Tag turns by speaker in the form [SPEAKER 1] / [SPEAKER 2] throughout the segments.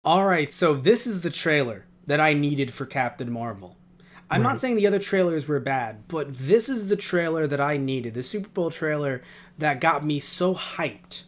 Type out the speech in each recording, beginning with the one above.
[SPEAKER 1] All right, so this is the trailer that I needed for Captain Marvel. I'm not
[SPEAKER 2] Right.
[SPEAKER 1] saying the other trailers were bad, but this is the trailer that I needed. The Super Bowl trailer that got me so hyped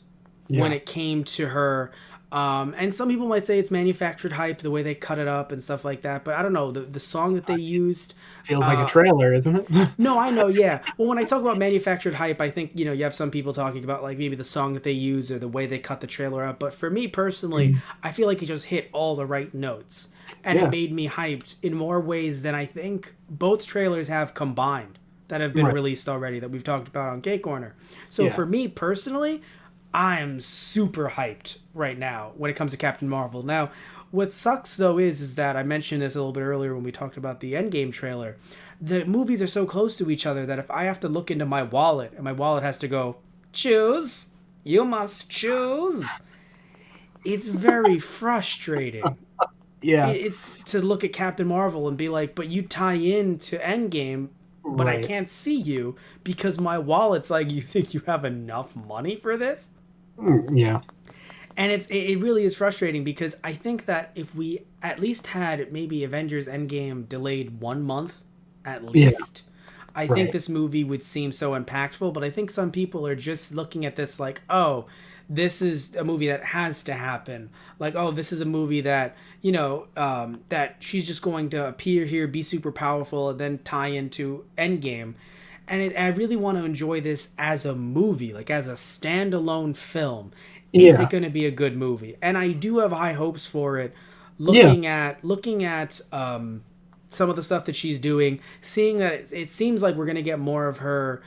[SPEAKER 1] when
[SPEAKER 2] Yeah.
[SPEAKER 1] it came to her. And some people might say it's manufactured hype, the way they cut it up and stuff like that. But I don't know. The song that they used.
[SPEAKER 2] Feels like a
[SPEAKER 1] Uh,
[SPEAKER 2] trailer, isn't it?
[SPEAKER 1] no, I know, yeah. Well, when I talk about manufactured hype, I think, you have some people talking about, like, maybe the song that they use or the way they cut the trailer up. But for me personally,
[SPEAKER 2] Mm.
[SPEAKER 1] I feel like it just hit all the right notes. And it
[SPEAKER 2] Yeah.
[SPEAKER 1] made me hyped in more ways than I think both trailers have combined that have been
[SPEAKER 2] Right.
[SPEAKER 1] released already that we've talked about on Korner. So
[SPEAKER 2] Yeah.
[SPEAKER 1] for me personally, I am super hyped right now when it comes to Captain Marvel. Now, what sucks though is that I mentioned this a little bit earlier when we talked about the Endgame trailer. The movies are so close to each other that if I have to look into my wallet and my wallet has to go, choose, you must choose, it's very frustrating.
[SPEAKER 2] Yeah.
[SPEAKER 1] It's to look at Captain Marvel and be like, but you tie in to Endgame, but I
[SPEAKER 2] Right.
[SPEAKER 1] can't see you because my wallet's like, you think you have enough money for this?
[SPEAKER 2] Yeah.
[SPEAKER 1] And it really is frustrating because I think that if we at least had maybe Avengers Endgame delayed 1 month at
[SPEAKER 2] Yeah.
[SPEAKER 1] least, I think
[SPEAKER 2] Right.
[SPEAKER 1] this movie would seem so impactful. But I think some people are just looking at this like, oh, this is a movie that has to happen. Like, oh, this is a movie that, that she's just going to appear here, be super powerful, and then tie into Endgame. And I really want to enjoy this as a movie, like as a standalone film. Is it
[SPEAKER 2] Yeah.
[SPEAKER 1] going to be a good movie? And I do have high hopes for it.
[SPEAKER 2] Yeah.
[SPEAKER 1] Looking at some of the stuff that she's doing, seeing that it seems like we're going to get more of her,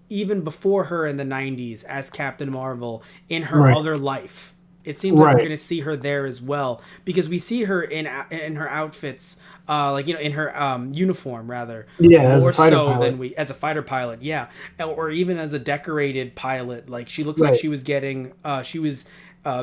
[SPEAKER 1] even before her in the '90s as Captain Marvel in her
[SPEAKER 2] Right.
[SPEAKER 1] other life. It seems like we're
[SPEAKER 2] Right.
[SPEAKER 1] going to see her there as well because we see her in her outfits, like in her uniform rather,
[SPEAKER 2] Yeah. As a
[SPEAKER 1] more
[SPEAKER 2] fighter
[SPEAKER 1] so
[SPEAKER 2] pilot.
[SPEAKER 1] than we as a fighter pilot, yeah, or even as a decorated pilot. Like she looks like
[SPEAKER 2] Right.
[SPEAKER 1] she was getting, she was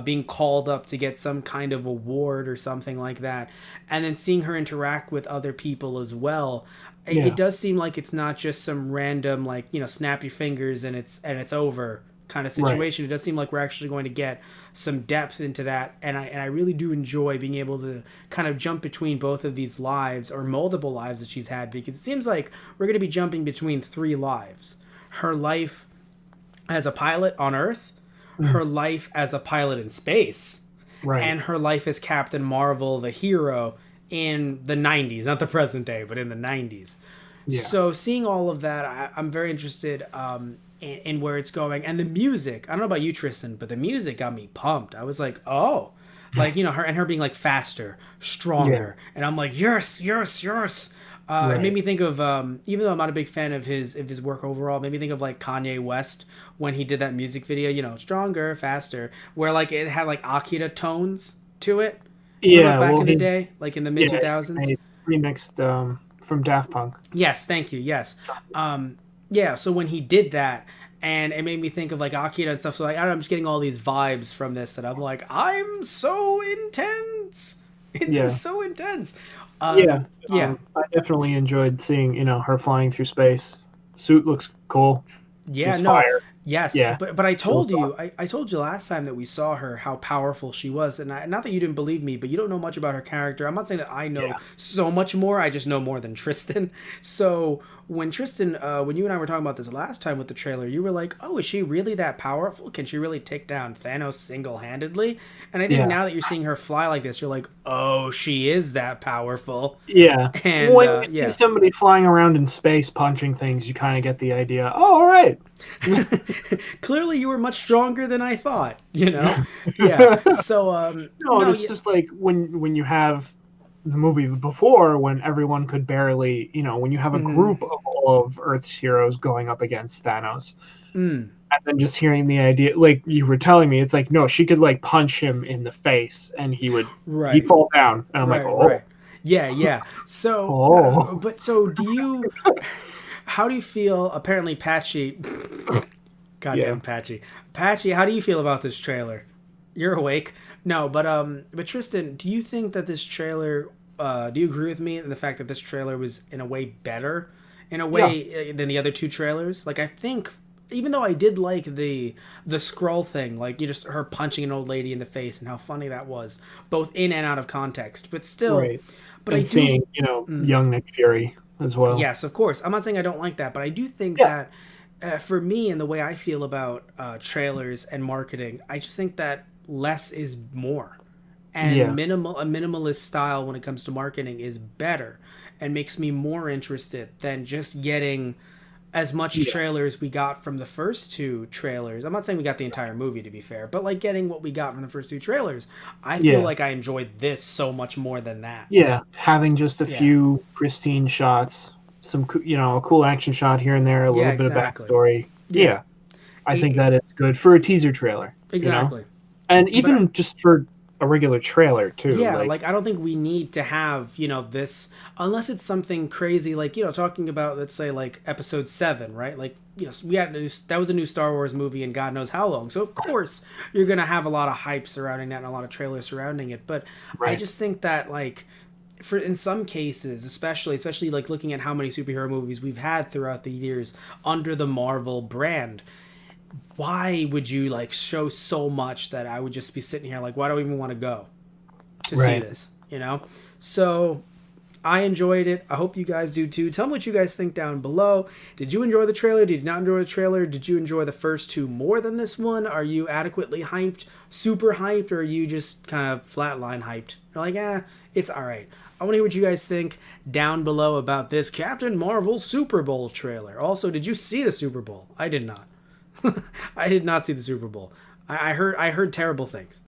[SPEAKER 1] being called up to get some kind of award or something like that, and then seeing her interact with other people as well. It
[SPEAKER 2] Yeah.
[SPEAKER 1] does seem like it's not just some random like snap your fingers and it's over kind of
[SPEAKER 2] Right.
[SPEAKER 1] situation. It does seem like we're actually going to get some depth into that, and I really do enjoy being able to kind of jump between both of these lives or multiple lives that she's had because it seems like we're going to be jumping between three lives: her life as a pilot on Earth,
[SPEAKER 2] Mm.
[SPEAKER 1] her life as a pilot in space,
[SPEAKER 2] Right.
[SPEAKER 1] and her life as Captain Marvel, the hero in the '90s, not the present day, but in the '90s.
[SPEAKER 2] Yeah.
[SPEAKER 1] So seeing all of that, I'm very interested in where it's going, and the music. I don't know about you, Tristan, but the music got me pumped. I was like, oh, like her being like faster,
[SPEAKER 2] Yeah.
[SPEAKER 1] stronger, and I'm like, yes, yes, yes. It made
[SPEAKER 2] Right.
[SPEAKER 1] me think of, even though I'm not a big fan of his work overall, it made me think of like Kanye West when he did that music video, stronger, faster, where like it had like Akira tones to it. Remember
[SPEAKER 2] Yeah.
[SPEAKER 1] back
[SPEAKER 2] Well,
[SPEAKER 1] in the
[SPEAKER 2] he.
[SPEAKER 1] day, like in the mid
[SPEAKER 2] Yeah.
[SPEAKER 1] 2000s?
[SPEAKER 2] He remixed from Daft Punk.
[SPEAKER 1] Yes, thank you. Yes. Yeah, so when he did that, and it made me think of like Akira and stuff. So like, I don't know, I'm just getting all these vibes from this that I'm like, I'm so intense. It
[SPEAKER 2] Yeah.
[SPEAKER 1] is so intense.
[SPEAKER 2] Yeah.
[SPEAKER 1] Yeah.
[SPEAKER 2] I definitely enjoyed seeing her flying through space. Suit looks cool.
[SPEAKER 1] Yeah,
[SPEAKER 2] Just
[SPEAKER 1] no,
[SPEAKER 2] fire.
[SPEAKER 1] yes,
[SPEAKER 2] Yeah.
[SPEAKER 1] but I
[SPEAKER 2] She
[SPEAKER 1] told
[SPEAKER 2] looks
[SPEAKER 1] you,
[SPEAKER 2] awesome.
[SPEAKER 1] I told you last time that we saw her how powerful she was, and not that you didn't believe me, but you don't know much about her character. I'm not saying that I know
[SPEAKER 2] Yeah.
[SPEAKER 1] so much more. I just know more than Tristan. So when Tristan, when you and I were talking about this last time with the trailer, you were like, "Oh, is she really that powerful? Can she really take down Thanos single handedly?" And I think
[SPEAKER 2] Yeah.
[SPEAKER 1] now that you're seeing her fly like this, you're like, "Oh, she is that powerful."
[SPEAKER 2] Yeah.
[SPEAKER 1] And
[SPEAKER 2] When you see
[SPEAKER 1] yeah.
[SPEAKER 2] somebody flying around in space punching things, you kind of get the idea. Oh, all right.
[SPEAKER 1] Clearly you were much stronger than I thought, you know? Yeah. So
[SPEAKER 2] No, and
[SPEAKER 1] no,
[SPEAKER 2] it's
[SPEAKER 1] yeah.
[SPEAKER 2] just like when you have the movie before when everyone could barely, when you have a
[SPEAKER 1] Mhm.
[SPEAKER 2] group of all of Earth's heroes going up against Thanos,
[SPEAKER 1] Mm.
[SPEAKER 2] and then just hearing the idea, like you were telling me, it's like no, she could like punch him in the face and he'd
[SPEAKER 1] Right.
[SPEAKER 2] fall down, and I'm like,
[SPEAKER 1] Right,
[SPEAKER 2] oh,
[SPEAKER 1] right. Yeah, yeah. So
[SPEAKER 2] oh,
[SPEAKER 1] but so do you how do you feel apparently Patchy
[SPEAKER 2] yeah,
[SPEAKER 1] goddamn Patchy. Patchy, how do you feel about this trailer? You're awake. No, but Tristan, do you think that this trailer do you agree with me in the fact that this trailer was in a way better in a
[SPEAKER 2] yeah,
[SPEAKER 1] way than the other two trailers? Like I think even though I did like the scroll thing, like you just her punching an old lady in the face and how funny that was, both in and out of context. But still,
[SPEAKER 2] Right.
[SPEAKER 1] but I
[SPEAKER 2] And
[SPEAKER 1] do.
[SPEAKER 2] seeing, young Nick Fury as well.
[SPEAKER 1] Yes, of course. I'm not saying I don't like that, but I do think
[SPEAKER 2] Yeah.
[SPEAKER 1] that for me and the way I feel about trailers and marketing, I just think that less is more, and
[SPEAKER 2] Yeah.
[SPEAKER 1] a minimalist style when it comes to marketing is better and makes me more interested than just getting as much
[SPEAKER 2] Yeah.
[SPEAKER 1] trailers we got from the first two trailers. I'm not saying we got the entire movie to be fair, but like getting what we got from the first two trailers, I feel
[SPEAKER 2] Yeah.
[SPEAKER 1] like I enjoyed this so much more than that.
[SPEAKER 2] Yeah. Having just a
[SPEAKER 1] Yeah.
[SPEAKER 2] few pristine shots, a cool action shot here and there, a
[SPEAKER 1] Yeah,
[SPEAKER 2] little bit of
[SPEAKER 1] exactly.
[SPEAKER 2] backstory.
[SPEAKER 1] Yeah.
[SPEAKER 2] Yeah. I think
[SPEAKER 1] It,
[SPEAKER 2] that it's good for a teaser trailer.
[SPEAKER 1] exactly.
[SPEAKER 2] And
[SPEAKER 1] But
[SPEAKER 2] even just for a regular trailer too.
[SPEAKER 1] yeah,
[SPEAKER 2] Like,
[SPEAKER 1] like I don't think we need to have, this unless it's something crazy like, talking about let's say like episode 7, right? Like, we had that was a new Star Wars movie in God knows how long. So of course, you're going to have a lot of hype surrounding that and a lot of trailers surrounding it, but I
[SPEAKER 2] right.
[SPEAKER 1] just think that like for in some cases, especially like looking at how many superhero movies we've had throughout the years under the Marvel brand, why would you like show so much that I would just be sitting here like, why do I even want to go to see
[SPEAKER 2] Right.
[SPEAKER 1] this? So I enjoyed it. I hope you guys do too. Tell me what you guys think down below. Did you enjoy the trailer? Did you not enjoy the trailer? Did you enjoy the first two more than this one? Are you adequately hyped, super hyped, or are you just kind of flatline hyped? You're like, it's all right. I want to hear what you guys think down below about this Captain Marvel Super Bowl trailer. Also, did you see the Super Bowl? I did not. I did not see the Super Bowl. I heard terrible things.